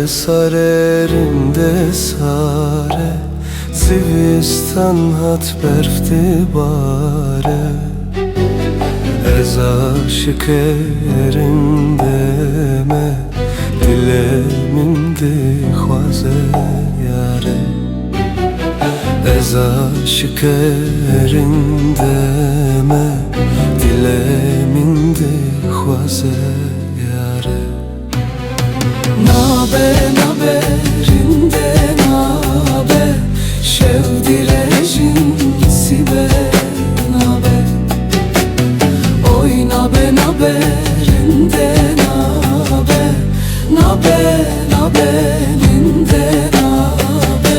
sarerinde sare Zivistan hat berfti bare Ez aşık erinde me Dilemin dixwaze yare Ez aşık erinde me Dilemin dixwaze yare Nabe naberinde nabe Şevdirejin sibe nabe Oy nabe naberinde nabe Nabe naberinde nabe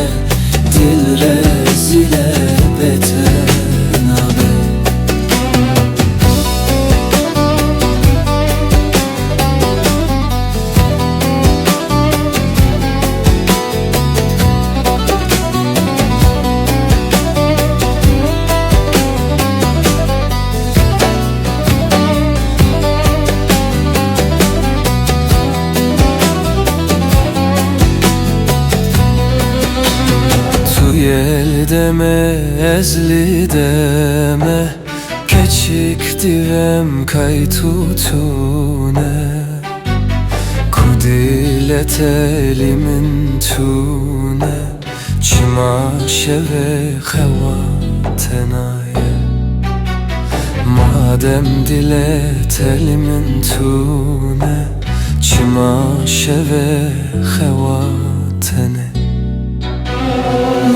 Dil rezile bete nabe Yel deme, ezli deme Keçik divem kaytutune Kudilet elimin tune Çima şeve xevatenaye Madem dilet elimin tune Çima şeve xevatene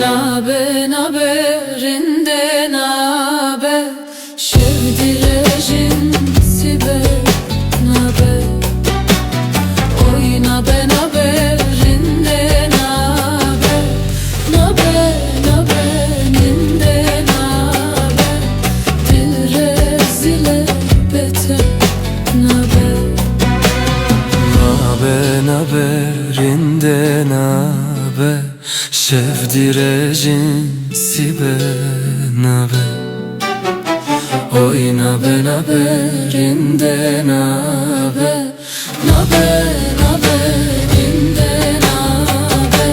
Nabe naberinde nabe Şevdirejin sibe nabe Oy nabe naberinde nabe Nabe naberinde nabe Dil rezile bete nabe Nabe naberinde nabe Şevdirejin sibe nabe Oy nabe naberinde nabe Nabe naberinde nabe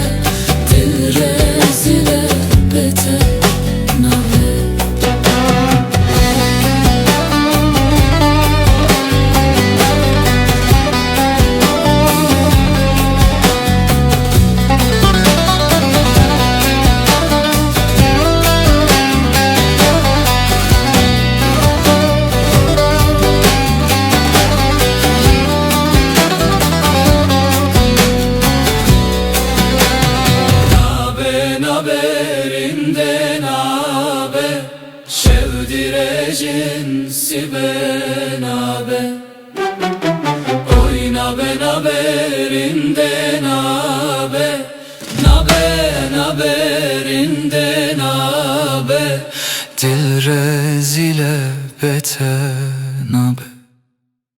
Dil rezile bete nabe Naberinde nabe Şevdirejin sibe nabe Oy nabe naberinde nabe Nabe naberinde nabe Dil rezile bete nabe